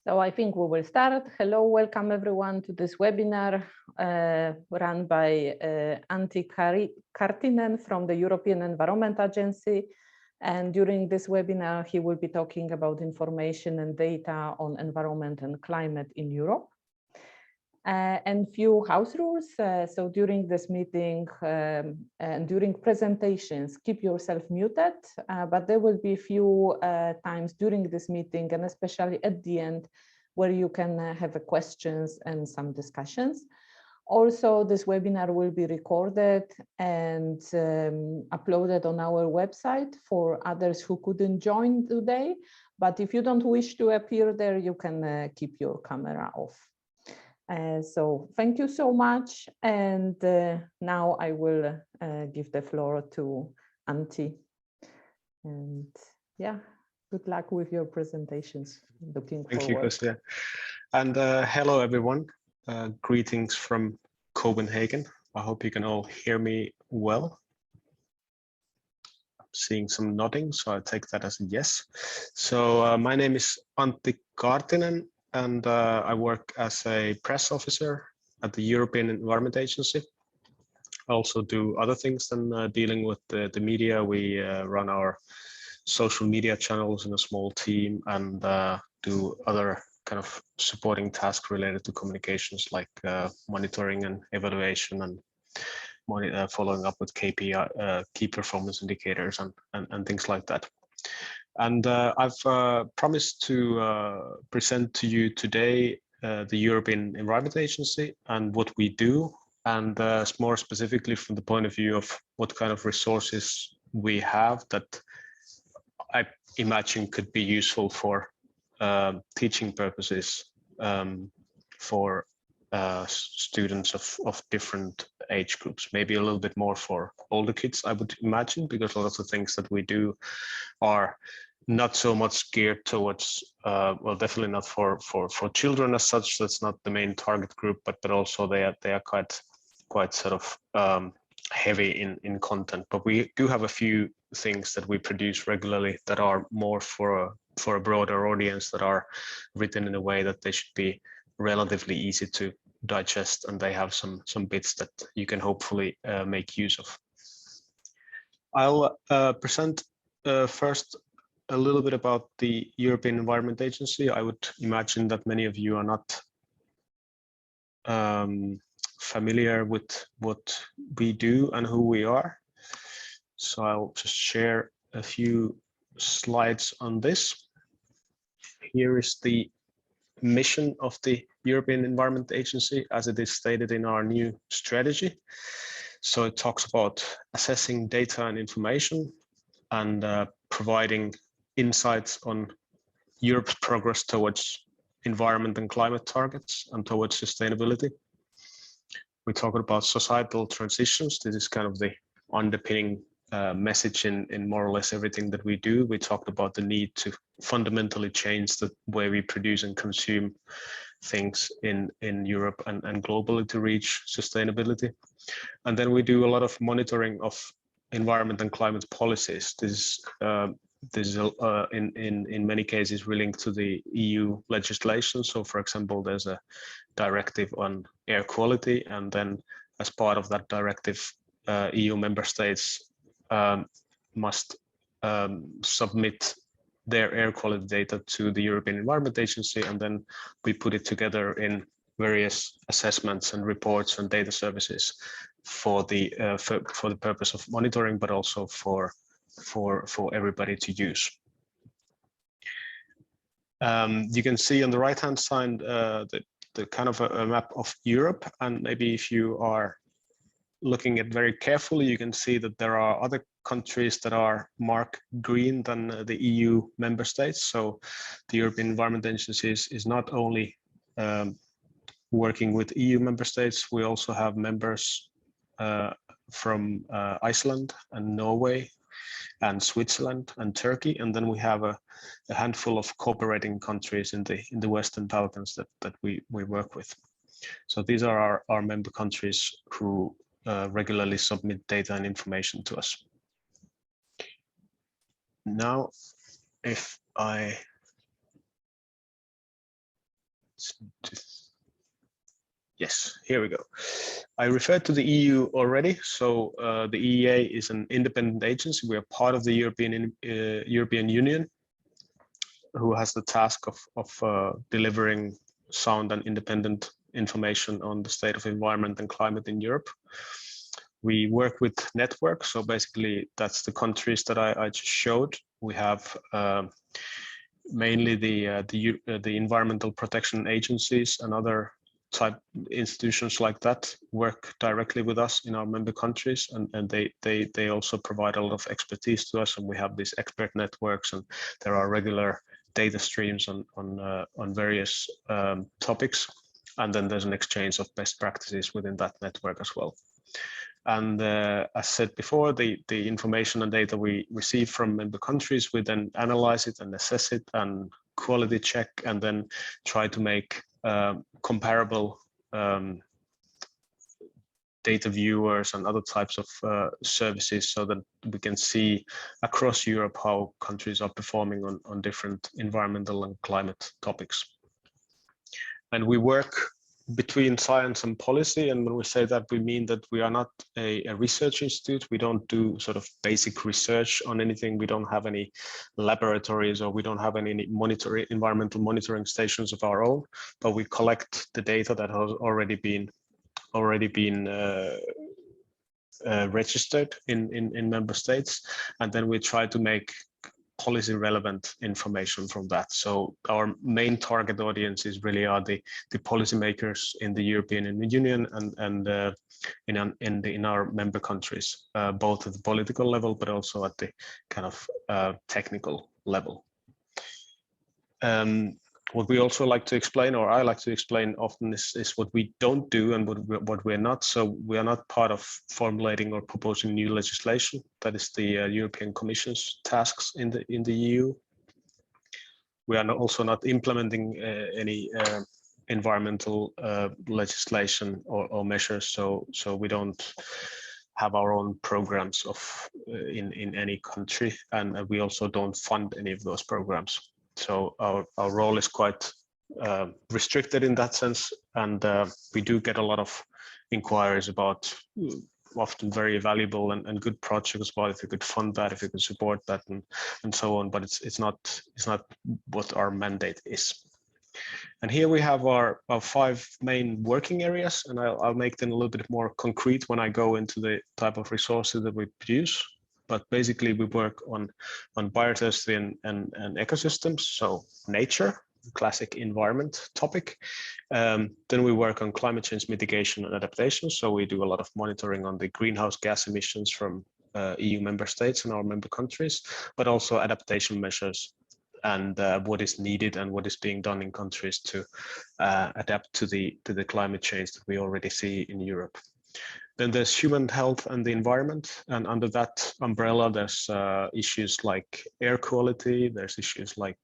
So I think we will start. Hello, welcome everyone to this webinar run by Antti Kartinen from the European Environment Agency. And during this webinar, he will be talking about information and data on environment and climate in Europe. And few house rules. So during this meeting and during presentations, keep yourself muted, but there will be a few times during this meeting and especially at the end where you can have questions and some discussions. Also, this webinar will be recorded and uploaded on our website for others who couldn't join today. But if you don't wish to appear there, you can keep your camera off. So thank you so much. And now I will give the floor to Antti. And yeah, good luck with your presentations. Looking forward. Thank you, Kostya. And hello, everyone. Greetings from Copenhagen. I hope you can all hear me well. I'm seeing some nodding, so I take that as a yes. So my name is Antti Kartinen. And I work as a press officer at the European Environment Agency. I also do other things than dealing with the media. We run our social media channels in a small team and do other kind of supporting tasks related to communications like monitoring and evaluation and following up with KPI, key performance indicators and things like that. And I've promised to present to you today the European Environment Agency and what we do, and more specifically from the point of view of what kind of resources we have that I imagine could be useful for teaching purposes for students of different age groups, maybe a little bit more for older kids, I would imagine, because a lot of the things that we do are not so much geared towards, well, definitely not for children as such. That's not the main target group, but also they are quite sort of heavy in content. But we do have a few things that we produce regularly that are more for a broader audience, that are written in a way that they should be relatively easy to digest, and they have some bits that you can hopefully make use of. I'll present first a little bit about the European Environment Agency. I would imagine that many of you are not familiar with what we do and who we are. So I'll just share a few slides on this. Here is the mission of the European Environment Agency as it is stated in our new strategy. So it talks about assessing data and information and providing insights on Europe's progress towards environment and climate targets and towards sustainability. We talk about societal transitions. This is kind of the underpinning message in more or less everything that we do. We talked about the need to fundamentally change the way we produce and consume things in Europe and globally to reach sustainability. And then we do a lot of monitoring of environment and climate policies. This is in many cases linked to the EU legislation. So for example, there's a directive on air quality, and then as part of that directive, EU member states must submit their air quality data to the European Environment Agency, and then we put it together in various assessments and reports and data services for the purpose of monitoring, but also for everybody to use. You can see on the right-hand side the kind of a map of Europe, and maybe if you are looking at very carefully, you can see that there are other countries that are marked green than the EU member states. So the European Environment Agency is not only working with EU member states, we also have members from Iceland and Norway and Switzerland and Turkey, and then we have a handful of cooperating countries in the Western Balkans that we work with. So these are our member countries who regularly submit data and information to us. Now, if I Yes, here we go. I referred to the EU already. So the EEA is an independent agency. We are part of the European Union, who has the task of delivering sound and independent information on the state of environment and climate in Europe. We work with networks. So basically, that's the countries that I just showed. We have mainly the environmental protection agencies and other type institutions like that work directly with us in our member countries, and they also provide a lot of expertise to us, and we have these expert networks, and there are regular data streams on various topics, and then there's an exchange of best practices within that network as well. And as said before, the information and data we receive from member countries, we then analyze it and assess it and quality check, and then try to make comparable data viewers and other types of services, so that we can see across Europe how countries are performing on different environmental and climate topics. And we work between science and policy, and when we say that, we mean that we are not a research institute. We don't do sort of basic research on anything. We don't have any laboratories, or we don't have any environmental monitoring stations of our own, but we collect the data that has already been registered in member states, and then we try to make policy relevant information from that. So our main target audiences really are the policymakers in the European Union and in our member countries, both at the political level, but also at the kind of technical level. What we also like to explain, or I like to explain often, is what we don't do and what we're not. So we are not part of formulating or proposing new legislation. That is the European Commission's tasks in the EU. We are also not implementing any environmental legislation or measures. So we don't have our own programs in any country, and we also don't fund any of those programs. So our role is quite restricted in that sense, and we do get a lot of inquiries about often very valuable and good projects, about if we could fund that, if we could support that, and so on. But it's not what our mandate is. And here we have our 5 main working areas, and I'll make them a little bit more concrete when I go into the type of resources that we produce. But basically, we work on biodiversity and ecosystems, so nature, classic environment topic. Then we work on climate change mitigation and adaptation. So we do a lot of monitoring on the greenhouse gas emissions from EU member states and our member countries, but also adaptation measures and what is needed and what is being done in countries to adapt to the climate change that we already see in Europe. Then there's human health and the environment, and under that umbrella, there's issues like air quality, there's issues like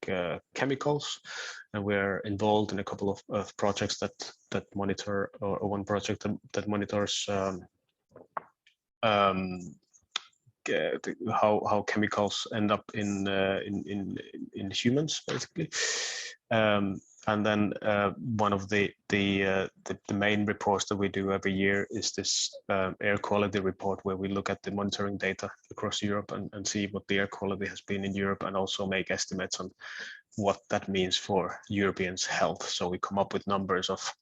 chemicals, and we're involved in a couple of projects that monitor, or one project that monitors how chemicals end up in humans, basically. And then one of the main reports that we do every year is this air quality report, where we look at the monitoring data across Europe and see what the air quality has been in Europe, and also make estimates on what that means for Europeans' health. So we come up with numbers of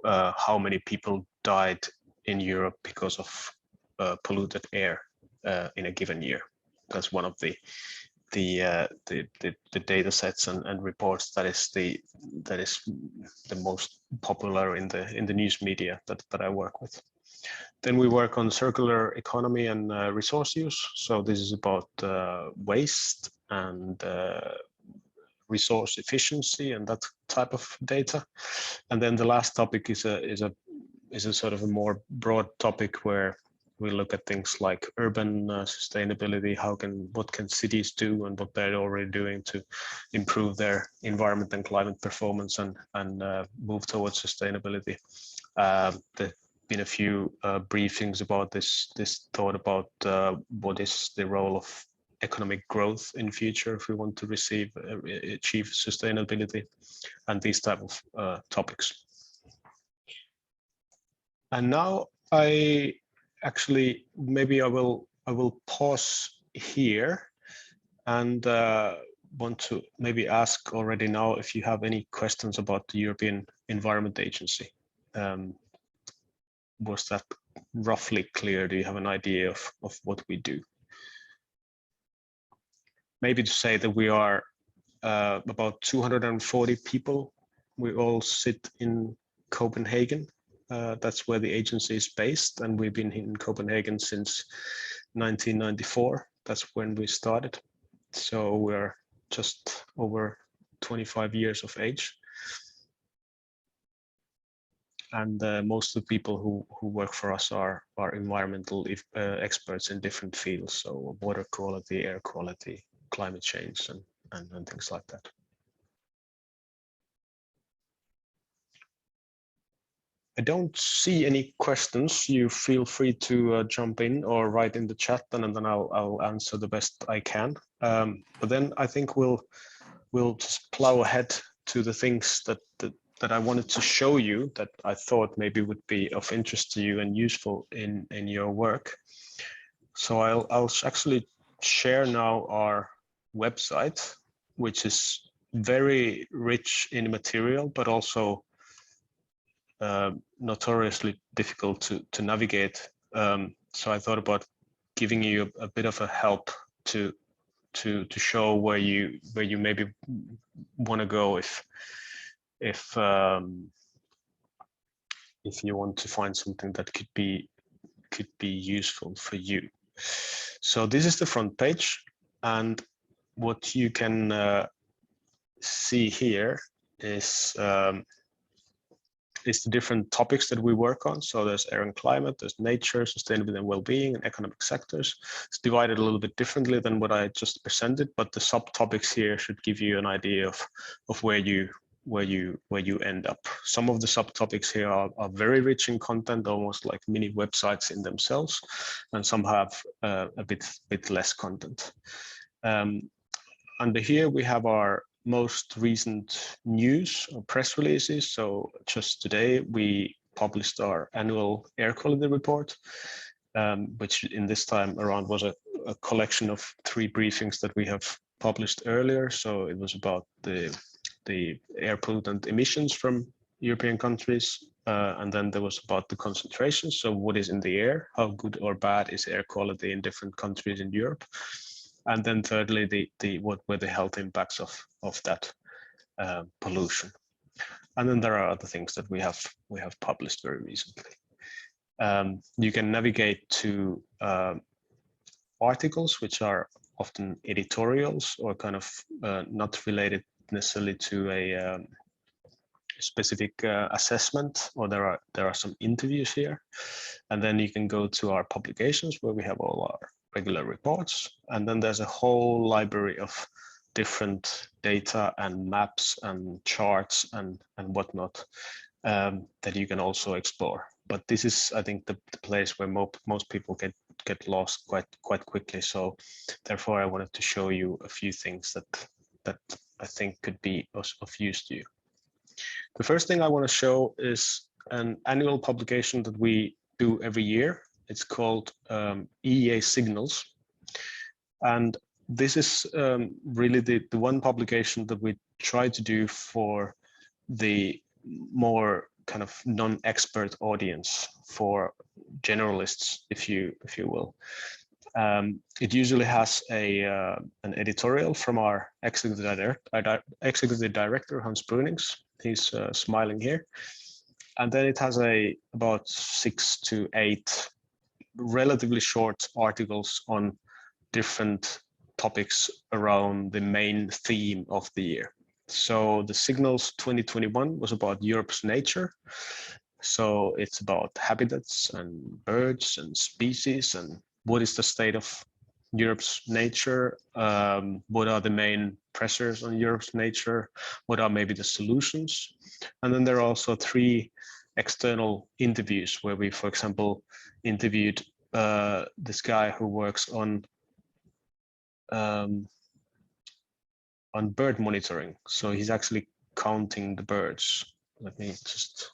how many people died in Europe because of polluted air in a given year. That's one of the data sets and reports that is the most popular in the news media that I work with. Then we work on circular economy and resource use. So this is about waste and resource efficiency and that type of data. And then the last topic is a sort of a more broad topic, where we look at things like urban sustainability. What can cities do, and what they're already doing to improve their environment and climate performance and move towards sustainability. There've been a few briefings about this thought about what is the role of economic growth in future if we want to achieve sustainability and these type of topics. And now I will pause here and want to maybe ask already now if you have any questions about the European Environment Agency. Was that roughly clear? Do you have an idea of what we do? Maybe to say that we are about 240 people. We all sit in Copenhagen. That's where the agency is based, and we've been in Copenhagen since 1994. That's when we started. So we're just over 25 years of age. And most of the people who work for us are environmental experts in different fields, so water quality, air quality, climate change, and things like that. I don't see any questions. You feel free to jump in or write in the chat, and then I'll answer the best I can. But then I think we'll just plow ahead to the things that I wanted to show you that I thought maybe would be of interest to you and useful in your work. So I'll actually share now our website, which is very rich in material, but also notoriously difficult to navigate. So I thought about giving you a bit of a help to show where you maybe want to go if you want to find something that could be useful for you. So this is the front page, and what you can see here is the different topics that we work on. So there's air and climate, there's nature, sustainability and well-being, and economic sectors. It's divided a little bit differently than what I just presented, but the subtopics here should give you an idea of where you end up. Some of the subtopics here are very rich in content, almost like mini websites in themselves, and some have a bit less content. Under here we have our most recent news or press releases. So just today we published our annual air quality report, which in this time around was a collection of 3 briefings that we have published earlier. So it was about the air pollutant emissions from European countries, and then there was about the concentration. So what is in the air, how good or bad is air quality in different countries in Europe, and then thirdly what were the health impacts of that pollution. And then there are other things that we have published very recently. You can navigate to articles which are often editorials or kind of not related necessarily to a specific assessment, or there are some interviews here. And then you can go to our publications where we have all our regular reports, and then there's a whole library of different data and maps and charts and whatnot that you can also explore. But this is, I think, the place where most people get lost quite quickly. So therefore I wanted to show you a few things that I think could be of use to you. The first thing I want to show is an annual publication that we do every year. It's called EEA Signals. And this is really the one publication that we try to do for the more kind of non-expert audience, for generalists, if you will. It usually has an editorial from our executive director, Hans Brunings. He's smiling here. And then it has about 6 to 8 relatively short articles on different topics around the main theme of the year. So the Signals 2021 was about Europe's nature. So it's about habitats and birds and species and what is the state of Europe's nature, what are the main pressures on Europe's nature, what are maybe the solutions. And then there are also 3 external interviews where we, for example, interviewed this guy who works on on bird monitoring. So he's actually counting the birds. Let me just,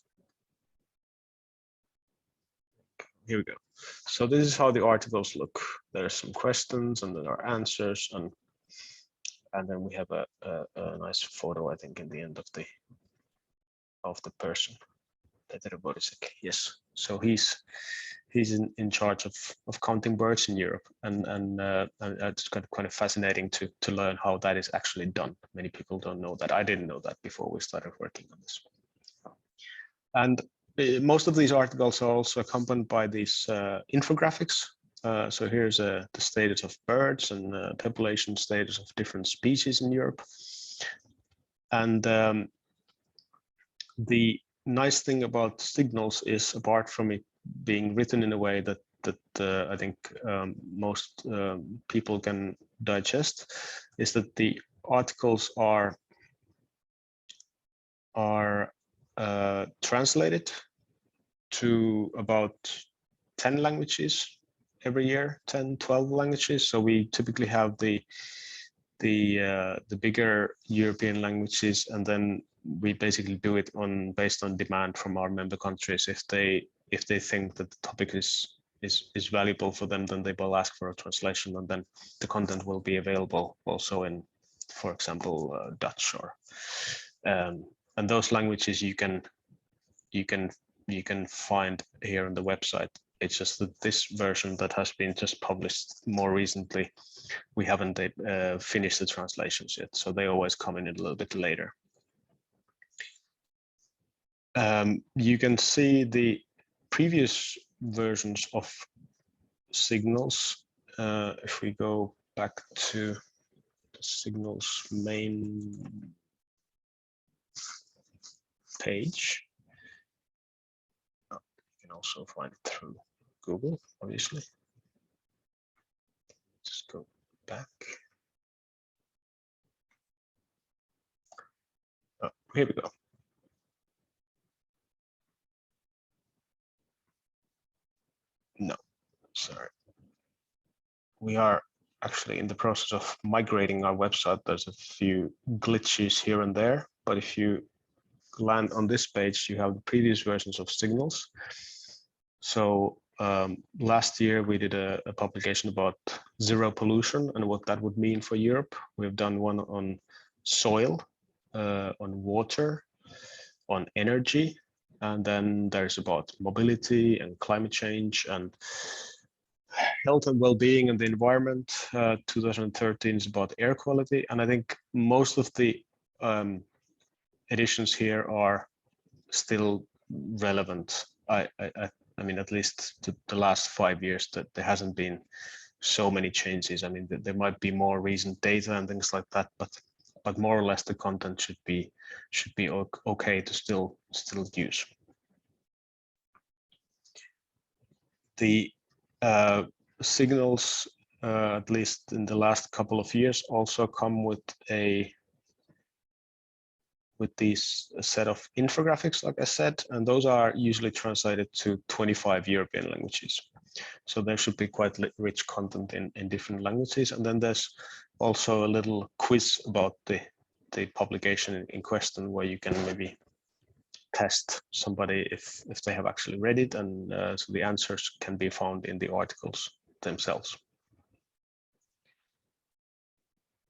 here we go. So this is how the articles look. There are some questions and there are answers, and then we have a nice photo, I think, in the end of the person. Yes. So he's in charge of counting birds in Europe, and it's kind of fascinating to learn how that is actually done. Many people don't know that. I didn't know that before we started working on this. And most of these articles are also accompanied by these infographics. So here's the status of birds and population status of different species in Europe. And the nice thing about Signals is, apart from it being written in a way that I think most people can digest, is that the articles are translated to about 10 languages every year, 10, 12 languages. So we typically have the bigger European languages, and then we basically do it based on demand from our member countries. If they think that the topic is valuable for them, then they will ask for a translation, and then the content will be available also in, for example, Dutch or and those languages you can find here on the website. It's just that this version that has been just published more recently, we haven't finished the translations yet, so they always come in a little bit later. You can see the previous versions of Signals. If we go back to the Signals main page, you can also find it through Google, obviously. Just go back. Oh, here we go. No, sorry. We are actually in the process of migrating our website. There's a few glitches here and there, but if you land on this page, you have the previous versions of Signals. So last year we did a publication about zero pollution and what that would mean for Europe. We've done one on soil, on water, on energy, and then there's about mobility and climate change and health and well-being and the environment. 2013 is about air quality, and I think most of the editions here are still relevant. I mean, at least to the last 5 years, that there hasn't been so many changes. I mean, there might be more recent data and things like that, but more or less the content should be okay to still use. The Signals, at least in the last couple of years, also come with these set of infographics, like I said, and those are usually translated to 25 European languages. So there should be quite rich content in different languages. And then there's also a little quiz about the publication in question, where you can maybe test somebody if they have actually read it, and so the answers can be found in the articles themselves.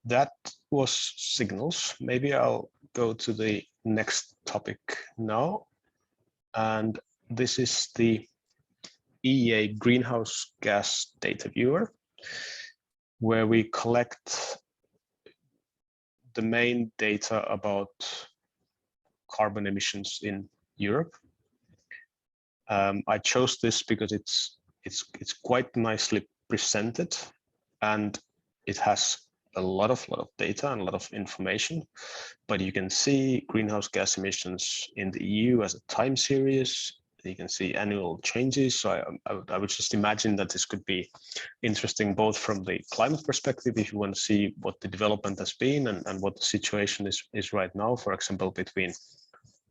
That was Signals. Maybe I'll go to the next topic now. And this is the EEA Greenhouse Gas Data Viewer, where we collect the main data about carbon emissions in Europe. I chose this because it's quite nicely presented, and it has a lot of data and a lot of information, but you can see greenhouse gas emissions in the EU as a time series. You can see annual changes. So I would just imagine that this could be interesting both from the climate perspective, if you want to see what the development has been and what the situation is right now, for example, between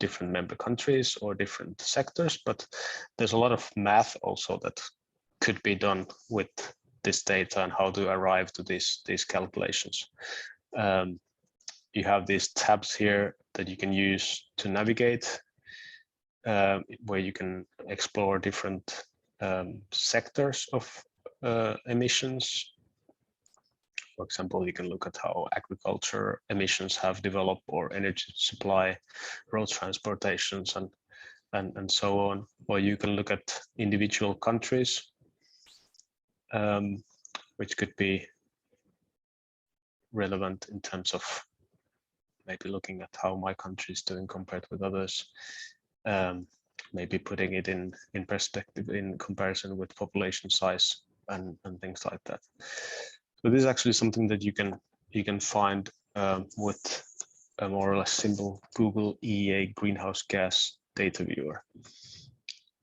different member countries or different sectors. But there's a lot of math also that could be done with this data and how to arrive to these calculations. You have these tabs here that you can use to navigate, where you can explore different sectors of emissions. For example, you can look at how agriculture emissions have developed, or energy supply, road transportations, and so on. Or you can look at individual countries, which could be relevant in terms of maybe looking at how my country is doing compared with others, maybe putting it in perspective in comparison with population size and things like that. So this is actually something that you can find with a more or less simple Google EEA greenhouse gas data viewer.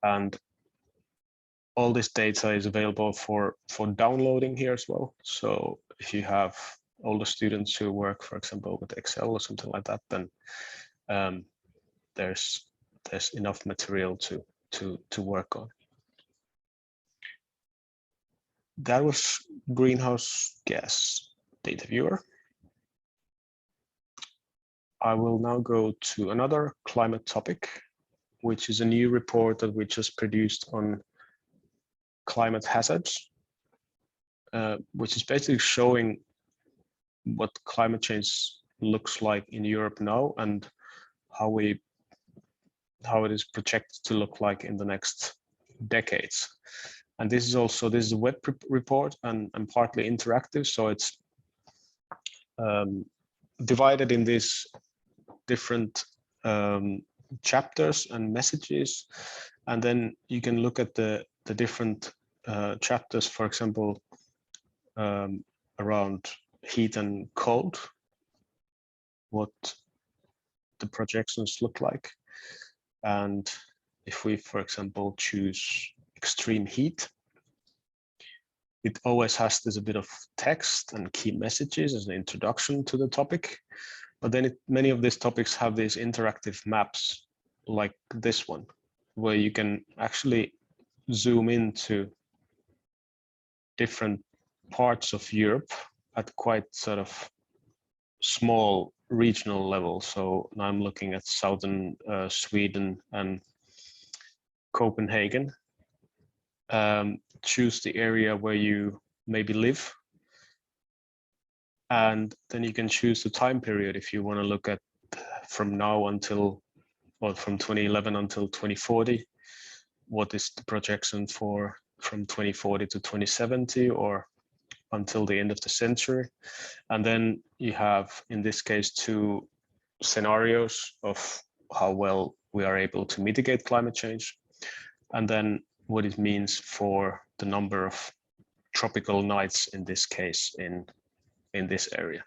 And all this data is available for downloading here as well. So if you have older students who work, for example, with Excel or something like that, then there's enough material to work on. That was greenhouse gas data viewer. I will now go to another climate topic, which is a new report that we just produced on climate hazards, which is basically showing what climate change looks like in Europe now and how it is projected to look like in the next decades. And this is a web report and partly interactive, so it's divided in these different chapters and messages, and then you can look at the different chapters, for example, around heat and cold, what the projections look like. And if we, for example, choose extreme heat, it always has this a bit of text and key messages as an introduction to the topic. But then many of these topics have these interactive maps like this one, where you can actually zoom into different parts of Europe at quite sort of small regional level. So now I'm looking at southern Sweden and Copenhagen. Choose the area where you maybe live, and then you can choose the time period if you want to look at from now until, or from 2011 until 2040. What is the projection for from 2040 to 2070, or until the end of the century? And then you have, in this case, two scenarios of how well we are able to mitigate climate change, and then what it means for the number of tropical nights, in this case, in this area.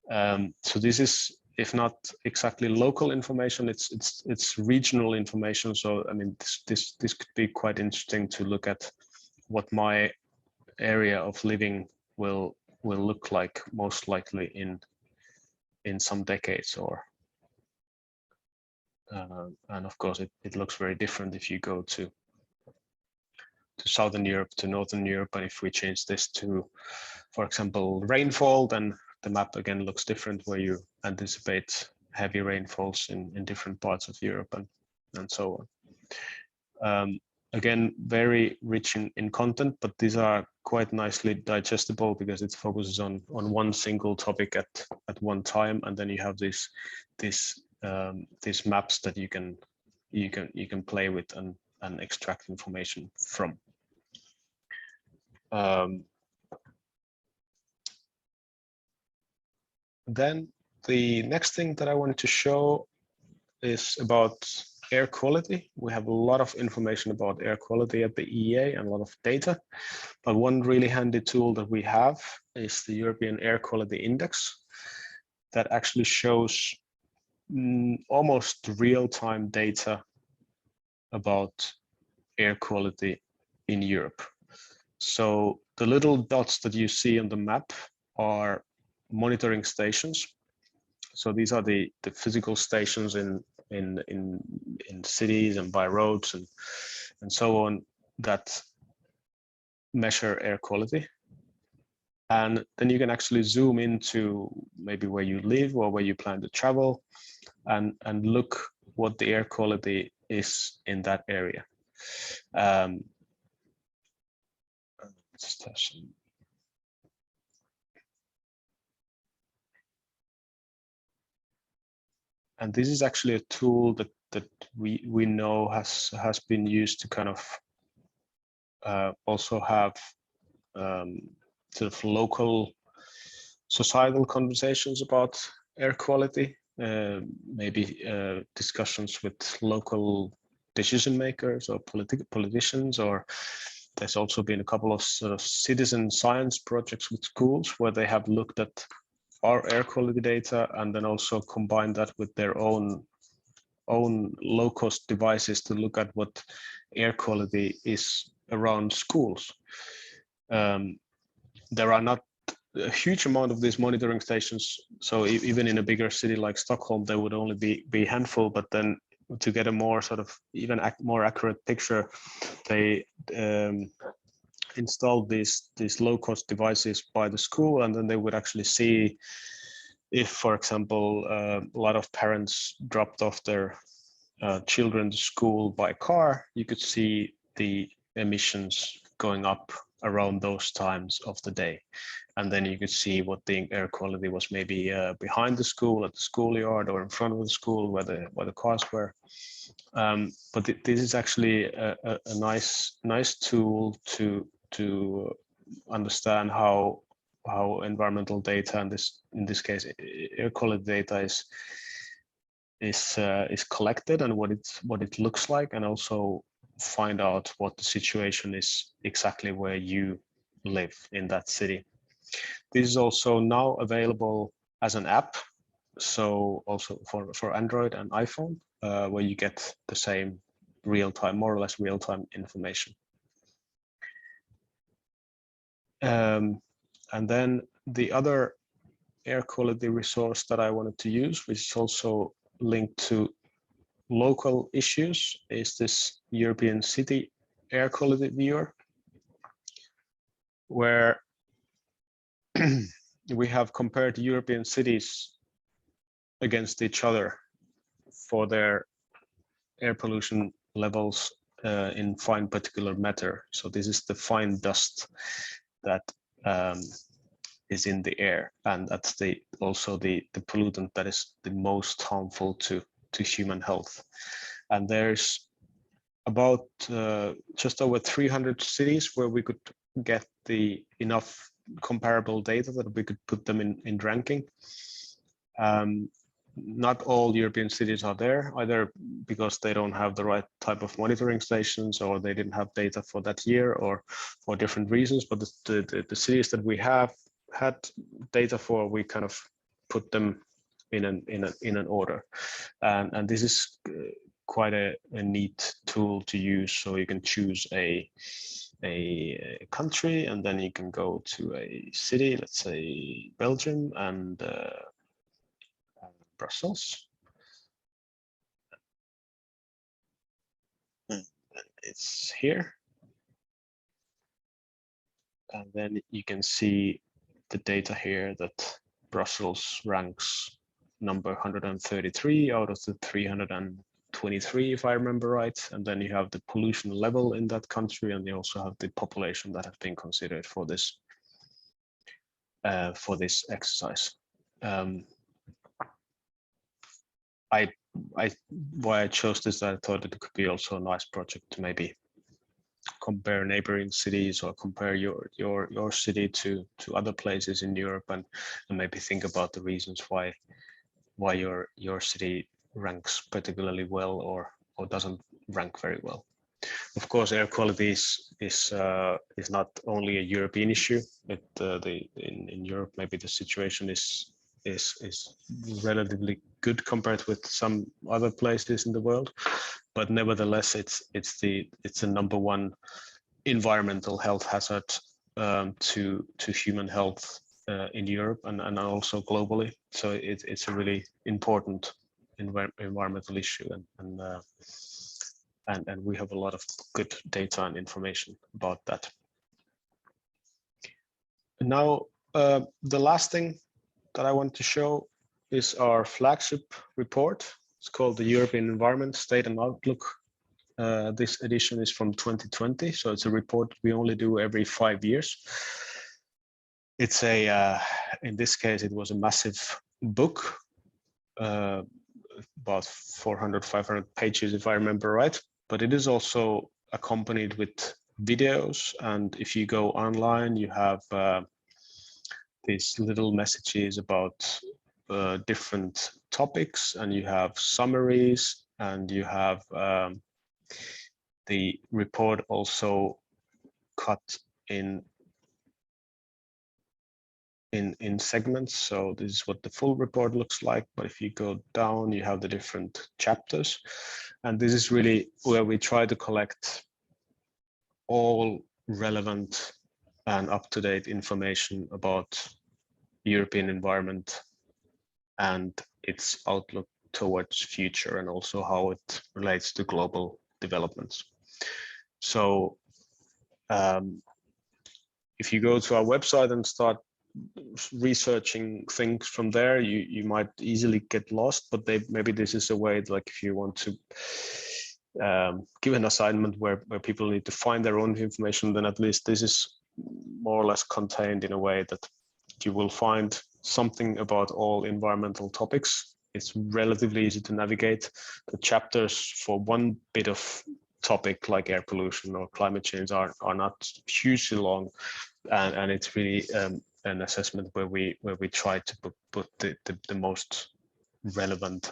So this is, if not exactly local information, it's regional information. So I mean, this could be quite interesting to look at what my area of living will look like, most likely in some decades, or and of course it looks very different if you go to Southern Europe, to Northern Europe. And if we change this to, for example, rainfall, then the map again looks different, where you anticipate heavy rainfalls in different parts of Europe and so on. Again, very rich in content, but these are quite nicely digestible because it focuses on one single topic at one time, and then you have these maps that you can play with and extract information from. Then the next thing that I wanted to show is about air quality. We have a lot of information about air quality at the EEA and a lot of data, but one really handy tool that we have is the European Air Quality Index that actually shows almost real-time data about air quality in Europe. So the little dots that you see on the map are monitoring stations. So these are the physical stations in cities and by roads and so on that measure air quality. And then you can actually zoom into maybe where you live or where you plan to travel and look what the air quality is in that area. Just have some. And this is actually a tool that we know has been used to kind of also have sort of local societal conversations about air quality, maybe discussions with local decision makers or politicians, or there's also been a couple of sort of citizen science projects with schools where they have looked at our air quality data and then also combined that with their own low-cost devices to look at what air quality is around schools. There are not a huge amount of these monitoring stations, so even in a bigger city like Stockholm, there would only be a handful. But then to get a more sort of even more accurate picture, they installed these low-cost devices by the school, and then they would actually see if, for example, a lot of parents dropped off their children to school by car, you could see the emissions going up around those times of the day. And then you could see what the air quality was maybe behind the school, at the schoolyard, or in front of the school where the cars were. But this is actually a nice tool to understand how environmental data, and in this case air quality data, is collected and what it looks like, and also find out what the situation is exactly where you live in that city. This is also now available as an app, so also for Android and iPhone, where you get the same real-time, more or less real-time information. And then the other air quality resource that I wanted to use, which is also linked to local issues, is this European City Air Quality Viewer, where we have compared European cities against each other for their air pollution levels in fine particulate matter. So this is the fine dust that is in the air, and that's also the pollutant that is the most harmful to human health. And there's about just over 300 cities where we could get enough comparable data that we could put them in ranking. Not all European cities are there, either because they don't have the right type of monitoring stations, or they didn't have data for that year, or for different reasons. But the cities that we have had data for, we kind of put them in an order, and this is quite a neat tool to use. So you can choose a country, and then you can go to a city, let's say Belgium and Brussels. It's here, and then you can see the data here that Brussels ranks number 133 out of the 323, if I remember right. And then you have the pollution level in that country, and you also have the population that has been considered for this exercise. Why I chose this, I thought it could be also a nice project to maybe compare neighboring cities, or compare your city to other places in Europe, and maybe think about the reasons why your city ranks particularly well or doesn't rank very well. Of course, air quality is not only a European issue. In Europe, maybe the situation is relatively good compared with some other places in the world, but nevertheless, it's the number one environmental health hazard to human health in Europe and also globally. So it's a really important environmental issue, and we have a lot of good data and information about that. Now, the last thing that I want to show is our flagship report. It's called the European Environment State and Outlook. This edition is from 2020, so it's a report we only do every 5 years. It's a, in this case, it was a massive book, about 400, 500 pages, if I remember right. But it is also accompanied with videos. And if you go online, you have these little messages about different topics, and you have summaries, and you have the report also cut in segments. So this is what the full report looks like. But if you go down, you have the different chapters. And this is really where we try to collect all relevant and up-to-date information about European environment and its outlook towards future, and also how it relates to global developments. So if you go to our website and start researching things from there, you might easily get lost, but maybe this is a way, like if you want to give an assignment where people need to find their own information, then at least this is more or less contained in a way that you will find something about all environmental topics. It's relatively easy to navigate. The chapters for one bit of topic like air pollution or climate change are not hugely long, and it's really an assessment where we try to put the most relevant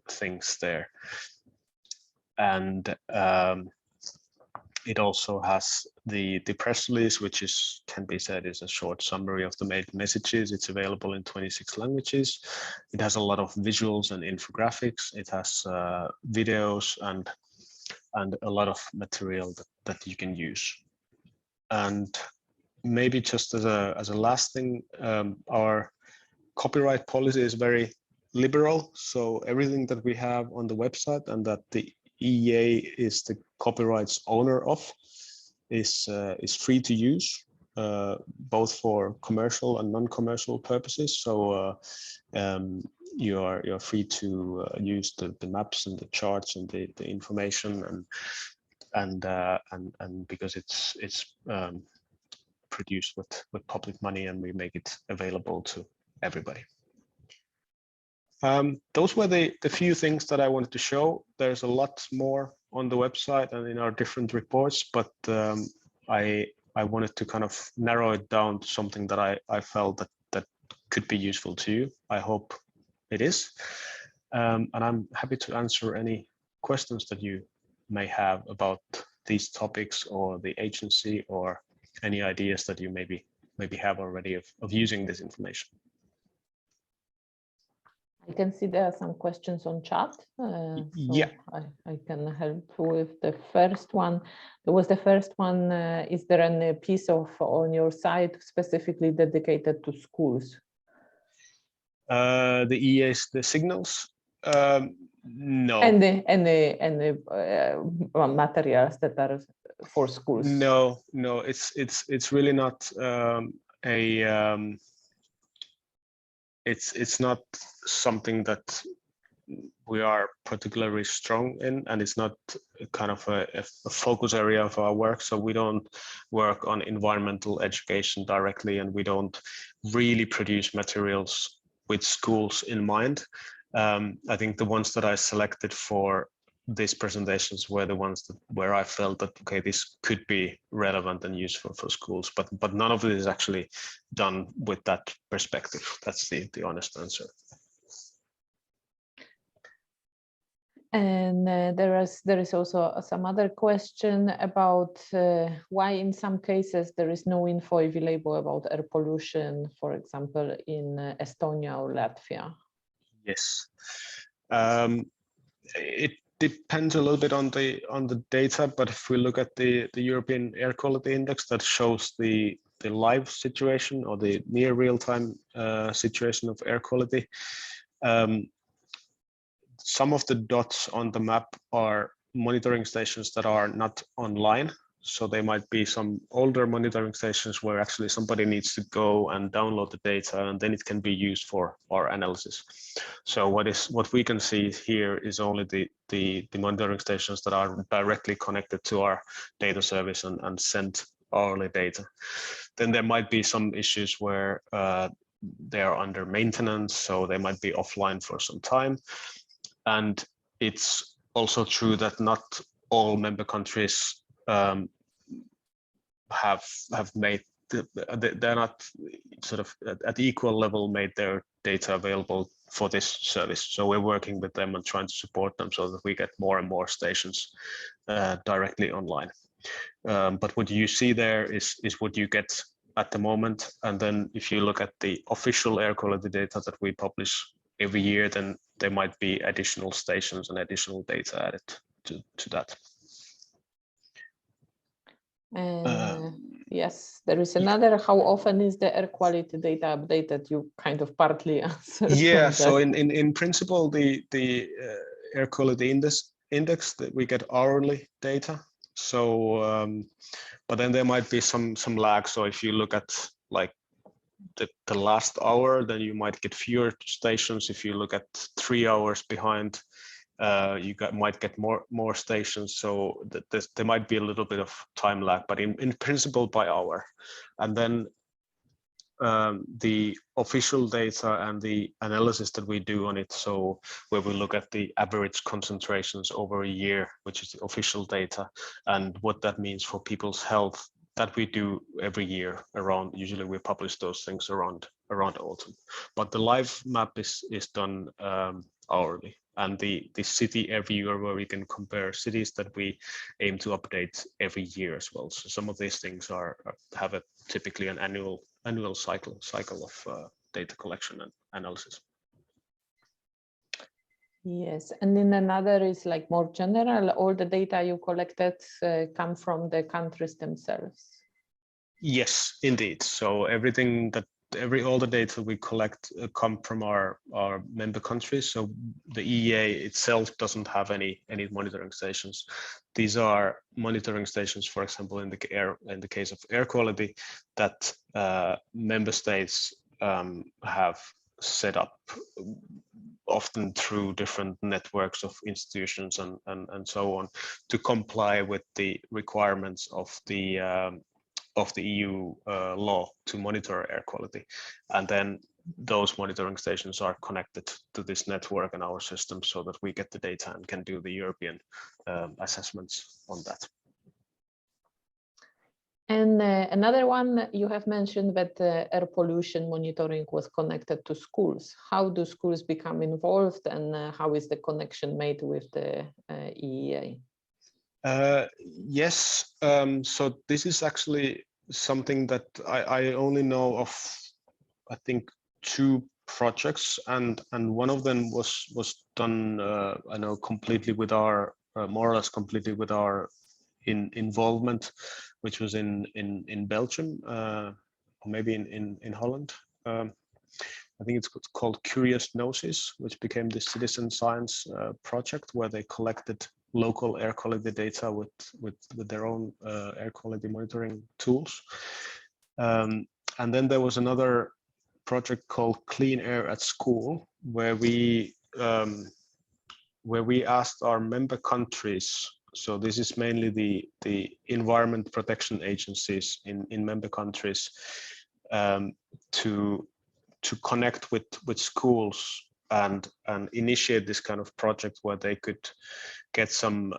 things there. And it also has the press release, which can be said is a short summary of the main messages. It's available in 26 languages. It has a lot of visuals and infographics. It has videos and a lot of material that you can use. And maybe just as a last thing, our copyright policy is very liberal. So everything that we have on the website and that the EEA is the copyrights owner of is free to use, both for commercial and non-commercial purposes. So you're free to use the maps and the charts and the information, and because it's produced with public money, and we make it available to everybody. Those were the few things that I wanted to show. There's a lot more on the website and in our different reports, but I wanted to kind of narrow it down to something that I felt that could be useful to you. I hope it is. And I'm happy to answer any questions that you may have about these topics or the agency, or any ideas that you maybe have already of using this information. I can see there are some questions on chat. So yeah, I can help with the first one. There was the first one. Is there any piece on your site specifically dedicated to schools? The EEA, the Signals. No. And the materials that are for schools? No, it's really not it's not something that we are particularly strong in, and it's not kind of a focus area of our work. So we don't work on environmental education directly, and we don't really produce materials with schools in mind. I think the ones that I selected for these presentations were the ones where I felt that, okay, this could be relevant and useful for schools, but none of it is actually done with that perspective. That's the honest answer. And there is also some other question about why in some cases there is no info available about air pollution, for example, in Estonia or Latvia. Yes, it depends a little bit on the data, but if we look at the European Air Quality Index, that shows the live situation or the near real-time situation of air quality. Some of the dots on the map are monitoring stations that are not online, So there might be some older monitoring stations where actually somebody needs to go and download the data, and then it can be used for our analysis. So what we can see here is only the monitoring stations that are directly connected to our data service and send hourly data. Then there might be some issues where they are under maintenance, so they might be offline for some time. And it's also true that not all member countries have made, they're not sort of at equal level made their data available for this service. So we're working with them and trying to support them so that we get more and more stations directly online. But what you see there is what you get at the moment. And then if you look at the official air quality data that we publish every year, then there might be additional stations and additional data added to that. Yes, there is another. How often is the air quality data updated? You kind of partly answered. Yeah, so in principle, the air quality index that we get hourly data. So, but then there might be some lag. So if you look at like the last hour, then you might get fewer stations. If you look at 3 hours behind, you might get more stations. So there might be a little bit of time lag, but in principle by hour. And then the official data and the analysis that we do on it, so where we look at the average concentrations over a year, which is the official data, and what that means for people's health, that we do every year around, usually we publish those things around autumn. But the live map is done hourly. And the city every year, where we can compare cities that we aim to update every year as well. So some of these things have typically an annual cycle of data collection and analysis. Yes, and then another is like more general. All the data you collected come from the countries themselves. Yes, indeed. So all the data we collect come from our member countries. So the EEA itself doesn't have any monitoring stations. These are monitoring stations, for example, in the case of air quality, that member states have set up, often through different networks of institutions and so on, to comply with the requirements of the EU law to monitor air quality. And then those monitoring stations are connected to this network and our system so that we get the data and can do the European assessments on that. And another one, you have mentioned that air pollution monitoring was connected to schools. How do schools become involved, and how is the connection made with the EEA? Yes, so this is actually something that I only know of, I think, 2 projects, and one of them was done, I know, completely with our, more or less completely with our involvement, which was in Belgium, or maybe in Holland. I think it's called Curious Gnosis, which became the citizen science project, where they collected local air quality data with their own air quality monitoring tools. And then there was another project called Clean Air at School, where we asked our member countries, so this is mainly the environment protection agencies in member countries, to connect with schools and initiate this kind of project where they could get some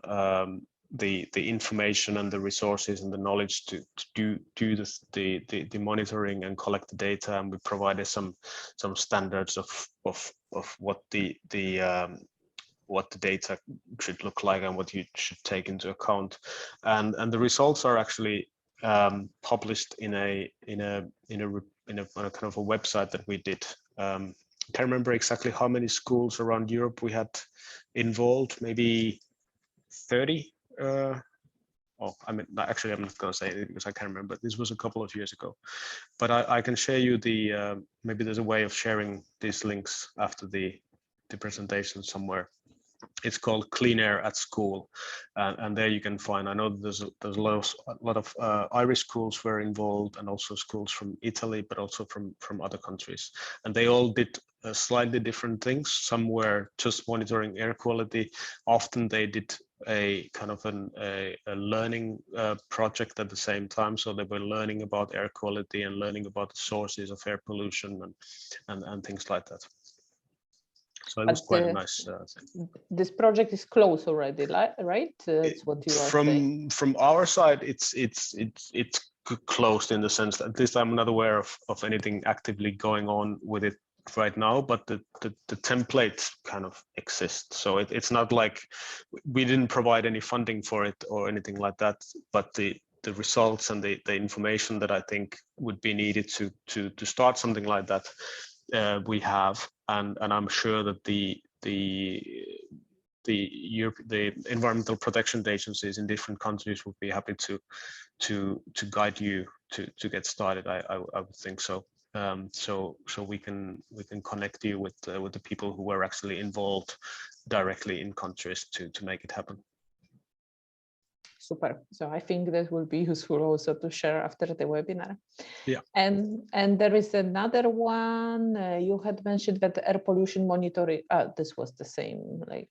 the information and the resources and the knowledge to do the monitoring and collect the data. And we provided some standards of what the data should look like and what you should take into account. And the results are actually published on a kind of a website that we did. I can't remember exactly how many schools around Europe we had involved, maybe 30. I mean, actually, I'm not going to say it because I can't remember. This was a couple of years ago, but I can share you maybe there's a way of sharing these links after the presentation somewhere. It's called Clean Air at School, and there you can find. I know there's a lot of Irish schools were involved, and also schools from Italy, but also from other countries, and they all did slightly different things. Some were just monitoring air quality. Often they did a kind of a learning project at the same time, so they were learning about air quality and learning about the sources of air pollution and things like that. So it was quite a nice thing. This project is close already, right? That's what you are saying. From our side, it's closed in the sense that at least I'm not aware of anything actively going on with it right now, but the template kind of exists. So it's not like we didn't provide any funding for it or anything like that, but the results and the information that I think would be needed to start something like that, we have, and I'm sure that the environmental protection agencies in different countries would be happy to guide you to get started. I would think so. So we can connect you with the people who were actually involved directly in countries to make it happen. Super. So I think that will be useful also to share after the webinar. Yeah. And there is another one. You had mentioned that air pollution monitoring. This was the same. Like,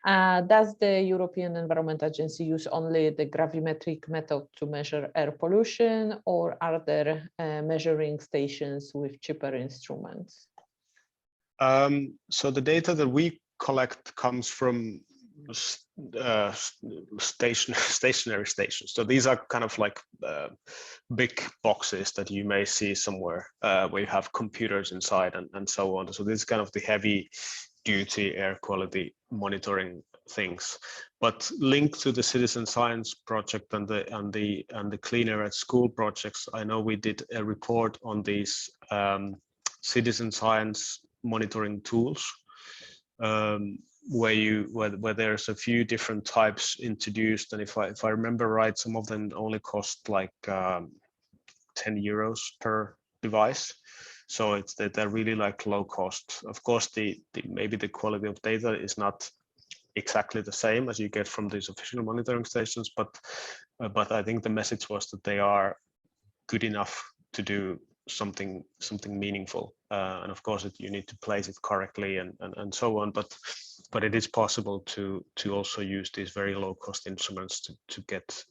yeah. Does the European Environment Agency use only the gravimetric method to measure air pollution, or are there measuring stations with cheaper instruments? So the data that we collect comes from stationary stations. So these are kind of like big boxes that you may see somewhere where you have computers inside and so on. So this is kind of the heavy duty air quality monitoring things. But linked to the citizen science project and the Clean Air at School projects, I know we did a report on these citizen science monitoring tools. Where there's a few different types introduced, and if I remember right, some of them only cost like 10 euros per device. So they're really like low cost. Of course, maybe the quality of data is not exactly the same as you get from these official monitoring stations, but I think the message was that they are good enough to do something meaningful, and of course you need to place it correctly and so on, but it is possible to also use these very low cost instruments to get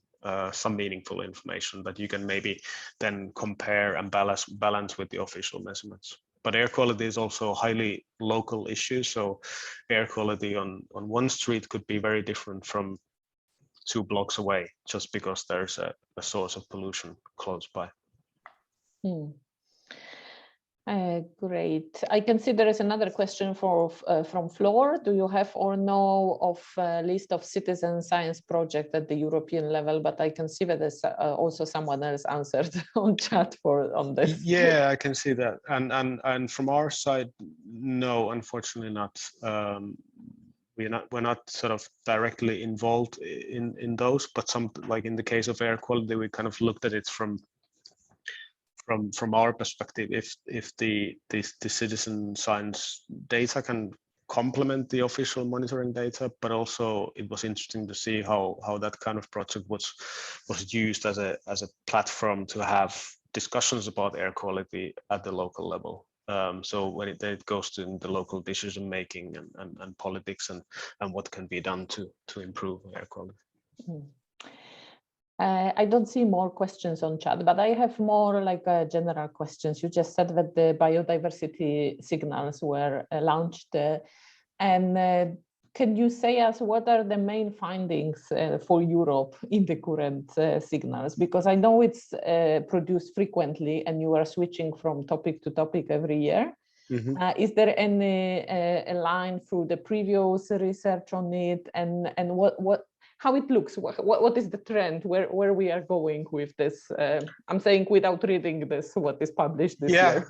some meaningful information that you can maybe then compare and balance with the official measurements. But air quality is also a highly local issue, so air quality on one street could be very different from 2 blocks away, just because there's a source of pollution close by. Great. I can see there is another question from Floor. Do you have or know of a list of citizen science projects at the European level? But I can see that there's also someone else answered on chat on this. Yeah, I can see that. And from our side, no, unfortunately not. We're not sort of directly involved in those, but some, like in the case of air quality, we kind of looked at it from our perspective, if the citizen science data can complement the official monitoring data, but also it was interesting to see how that kind of project was used as a platform to have discussions about air quality at the local level. So when it goes to the local decision making and politics and what can be done to improve air quality. I don't see more questions on chat, but I have more like general questions. You just said that the biodiversity signals were launched, and can you say us what are the main findings for Europe in the current signals? Because I know it's produced frequently and you are switching from topic to topic every year. Mm-hmm. Is there any a line through the previous research on it, and how it looks? What is the trend? Where we are going with this? I'm saying without reading this, what is published this year.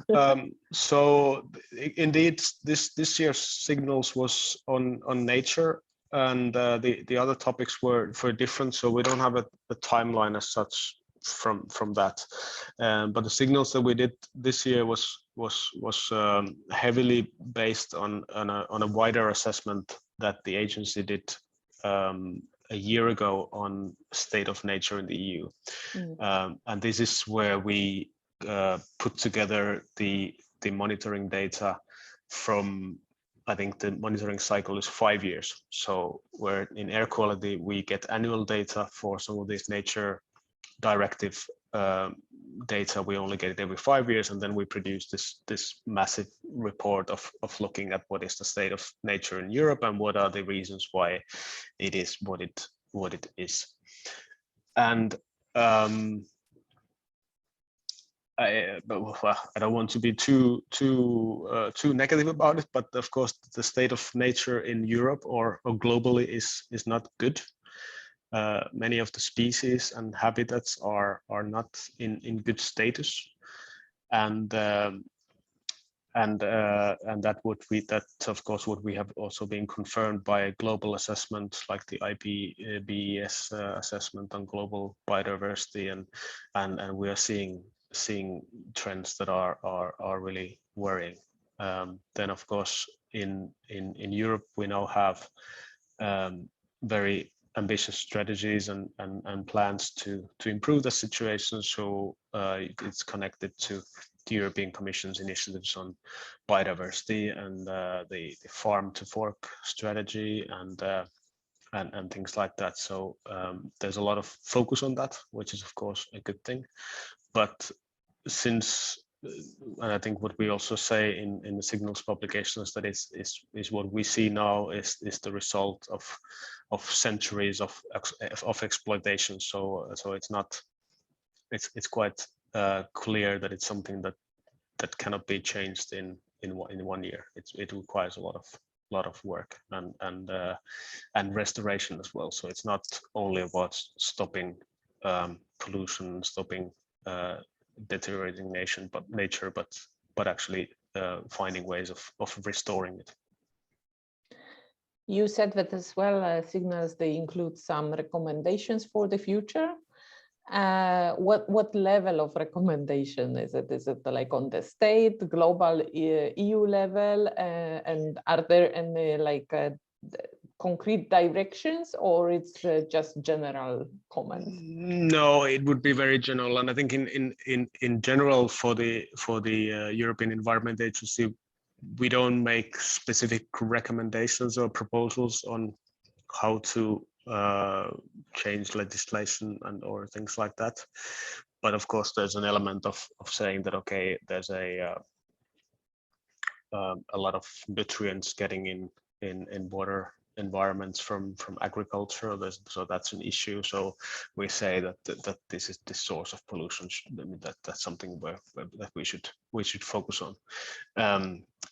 So indeed, this year's signals was on nature, and the other topics were different. So we don't have a timeline as such from that. But the signals that we did this year was heavily based on a wider assessment that the agency did a year ago on state of nature in the EU. And this is where we put together the monitoring data from, I think the monitoring cycle is 5 years. So where in air quality, we get annual data for some of these nature directive data. We only get it every 5 years, and then we produce this massive report of looking at what is the state of nature in Europe and what are the reasons why it is what it is. And I don't want to be too negative about it, but of course the state of nature in Europe or globally is not good. Many of the species and habitats are not in good status, and that's of course what we have also been confirmed by a global assessment like the IPBES assessment on global biodiversity, and we are seeing trends that are really worrying. Then of course in Europe we now have very ambitious strategies and plans to improve the situation. So it's connected to the European Commission's initiatives on biodiversity and the farm to fork strategy and things like that. So there's a lot of focus on that, which is of course a good thing. But since, and I think what we also say in the Signals publications, that is what we see now is the result of centuries of exploitation. So it's quite clear that it's something that cannot be changed in 1 year. It requires a lot of work and restoration as well. So it's not only about stopping pollution, stopping deteriorating nature, but actually finding ways of restoring it. You said that as well, Signals, they include some recommendations for the future. What level of recommendation is it? Is it like on the state, global, EU level? And are there any like concrete directions, or it's just general comments? No, it would be very general, and I think in general for the European Environment Agency, we don't make specific recommendations or proposals on how to change legislation or things like that. But of course, there's an element of saying that okay, there's a lot of nutrients getting in water environments from agriculture, so that's an issue. So we say that this is the source of pollution. I mean, that's something that we should focus on.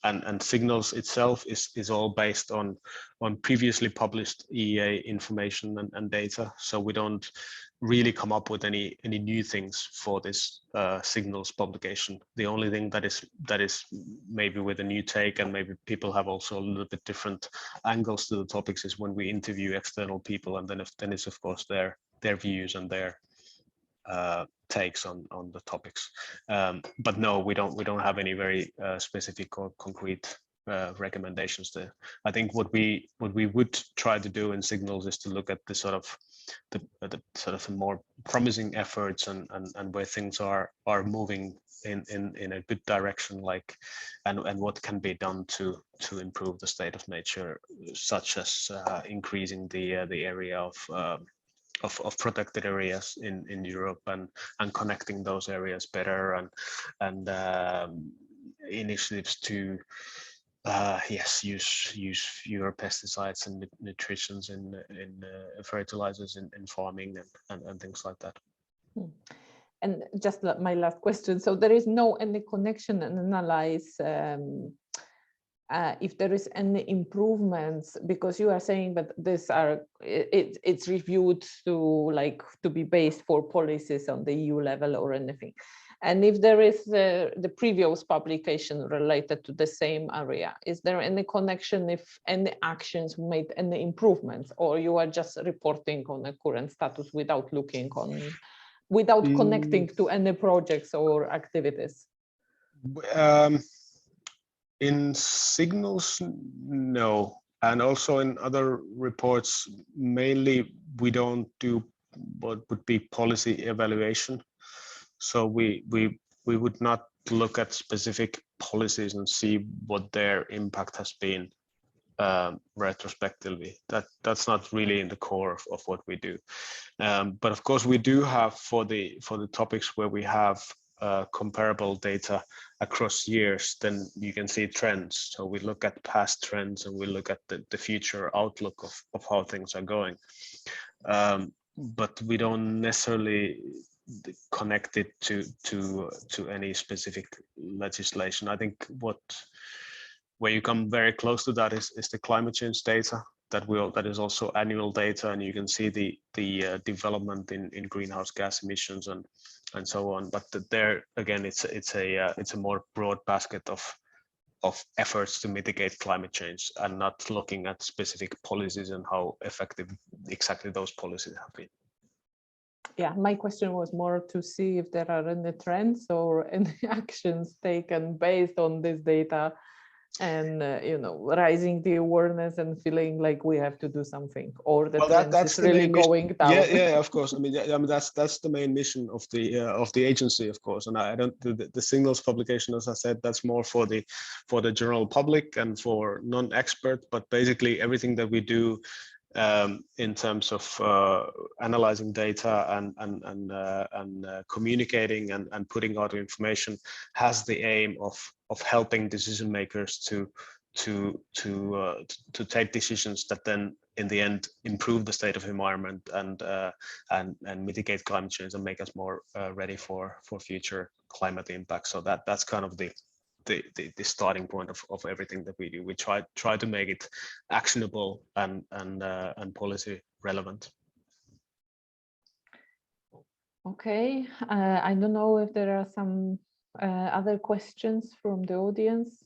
And Signals itself is all based on previously published EEA information and data. So we don't really come up with any new things for this Signals publication. The only thing that is maybe with a new take, and maybe people have also a little bit different angles to the topics, is when we interview external people, and then it's of course their views and their takes on the topics. But no, we don't have any very specific or concrete recommendations there. I think what we would try to do in Signals is to look at the sort of more promising efforts and where things are moving in a good direction, like and what can be done to improve the state of nature, such as increasing the area of protected areas in Europe and connecting those areas better, and initiatives to use fewer pesticides and nutrients in fertilizers in farming and things like that. And just my last question. So there is no any connection and analyze if there is any improvements, because you are saying that these are it's reviewed to be based for policies on the EU level or anything. And if there is the previous publication related to the same area, is there any connection if any actions made any improvements, or you are just reporting on the current status without looking on, without connecting to any projects or activities? In Signals, no. And also in other reports, mainly we don't do what would be policy evaluation. So we would not look at specific policies and see what their impact has been retrospectively. That's not really in the core of what we do. But of course, we do have for the topics where we have comparable data across years, then you can see trends. So we look at past trends and we look at the future outlook of how things are going. But we don't necessarily connect it to any specific legislation. I think where you come very close to that is the climate change data that is also annual data, and you can see the development in greenhouse gas emissions and so on. But there again, it's a more broad basket of efforts to mitigate climate change, and not looking at specific policies and how effective exactly those policies have been. Yeah, my question was more to see if there are any trends or any actions taken based on this data, and rising the awareness and feeling like we have to do something, or the trend is really going down. Yeah, of course. I mean, that's the main mission of the agency, of course. And I don't the Signals publication, as I said, that's more for the general public and for non-expert. But basically, everything that we do in terms of analyzing data and communicating and putting out information has the aim of helping decision makers to take decisions that then in the end improve the state of environment and mitigate climate change and make us more ready for future climate impacts. So that's kind of the starting point of everything that we do. We try to make it actionable and policy relevant. Okay, I don't know if there are some other questions from the audience.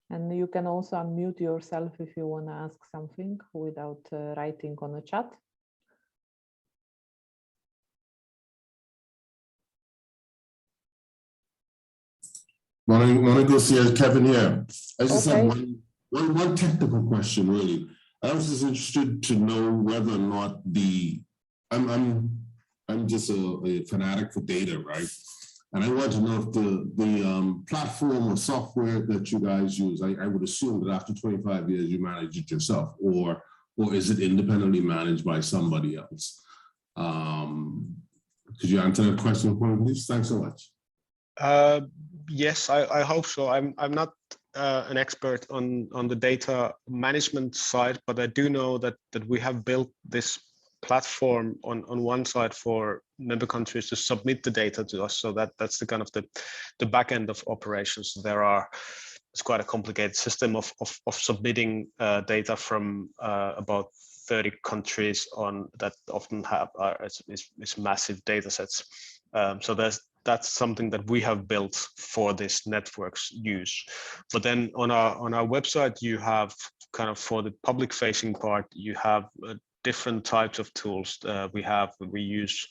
And you can also unmute yourself if you want to ask something without writing on the chat. Morning, Kevin here. I just have one technical question, really. I was just interested to know whether or not I'm just a fanatic for data, right? And I want to know if the platform or software that you guys use, I would assume that after 25 years you manage it yourself, or is it independently managed by somebody else? Could you answer that question for me, please? Thanks so much. Yes, I hope so. I'm not an expert on the data management side, but I do know that we have built this platform on one side for member countries to submit the data to us. So that's the kind of the back end of operations. It's quite a complicated system of submitting data from about 30 countries that often have it's massive data sets. So that's something that we have built for this network's use. But then on our website, you have kind of for the public facing part, you have different types of tools. We use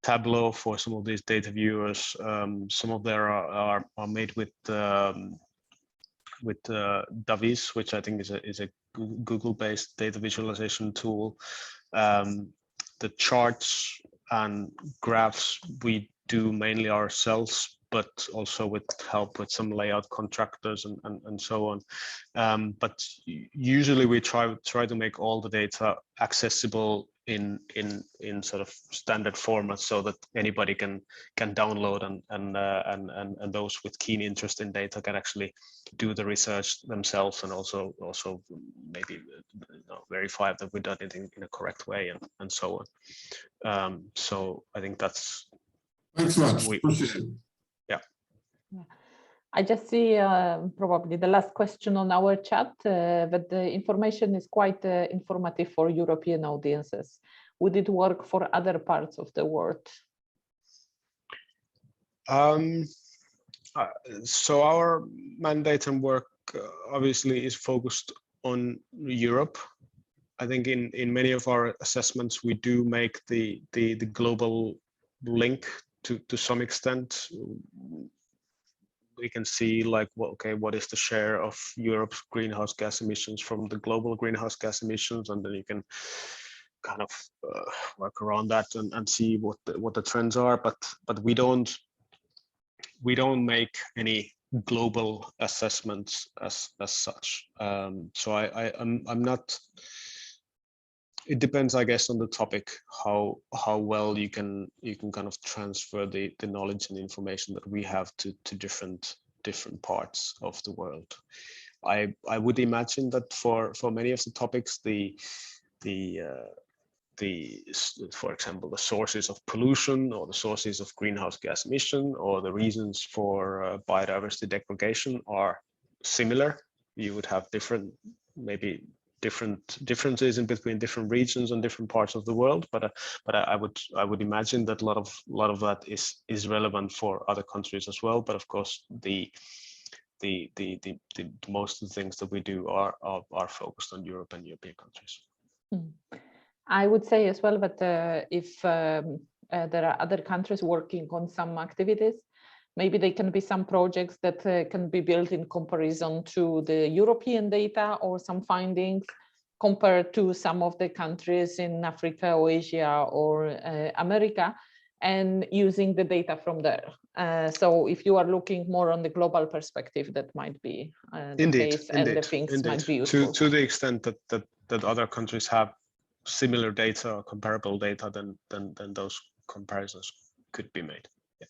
Tableau for some of these data viewers. Some of them are made with Davis, which I think is a Google-based data visualization tool. The charts and graphs we do mainly ourselves, but also with help with some layout contractors and so on. But usually we try to make all the data accessible in sort of standard format, so that anybody can download and those with keen interest in data can actually do the research themselves, and also maybe verify that we've done it in a correct way and so on. So I think that's. Thanks much. Appreciate it. Yeah. I just see probably the last question on our chat, but the information is quite informative for European audiences. Would it work for other parts of the world? So our mandate and work obviously is focused on Europe. I think in many of our assessments, we do make the global link to some extent. we can see like what is the share of Europe's greenhouse gas emissions from the global greenhouse gas emissions, and then you can kind of work around that and see what the trends are. But we don't make any global assessments as such. So I'm not. It depends, I guess, on the topic, how well you can kind of transfer the knowledge and information that we have to different parts of the world. I would imagine that for many of the topics, for example, the sources of pollution or the sources of greenhouse gas emission or the reasons for biodiversity degradation are similar. You would have differences in between different regions and different parts of the world, but I would imagine that a lot of that is relevant for other countries as well. But of course, the most of the things that we do are focused on Europe and European countries. I would say as well that if there are other countries working on some activities, maybe there can be some projects that can be built in comparison to the European data or some findings compared to some of the countries in Africa or Asia or America, and using the data from there. So if you are looking more on the global perspective, that might be the case, and the things might be useful. To the extent that other countries have similar data or comparable data, then those comparisons could be made. Yeah.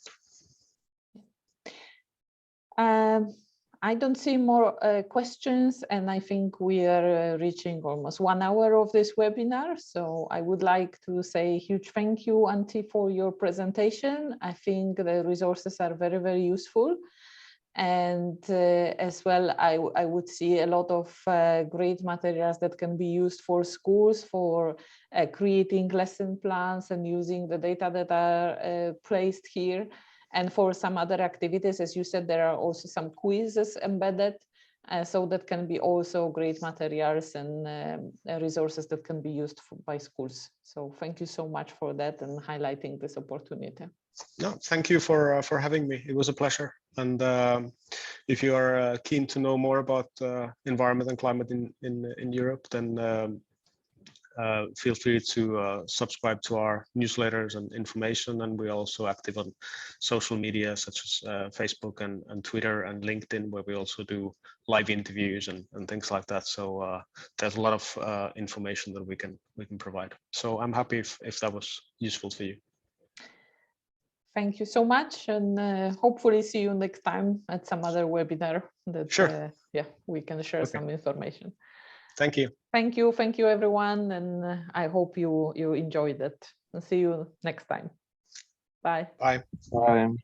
I don't see more questions, and I think we are reaching almost 1 hour of this webinar. So I would like to say a huge thank you, Antti, for your presentation. I think the resources are very, very useful. And as well, I would see a lot of great materials that can be used for schools for creating lesson plans and using the data that are placed here. And for some other activities, as you said, there are also some quizzes embedded. So that can be also great materials and resources that can be used by schools. So thank you so much for that and highlighting this opportunity. No, thank you for having me. It was a pleasure. And if you are keen to know more about environment and climate in Europe, then feel free to subscribe to our newsletters and information. And we're also active on social media such as Facebook and Twitter and LinkedIn, where we also do live interviews and things like that. So there's a lot of information that we can provide. So I'm happy if that was useful for you. Thank you so much, and hopefully see you next time at some other webinar that sure. Yeah, we can share some information. Thank you. Thank you everyone, and I hope you enjoyed it. And see you next time. Bye. Bye. Bye.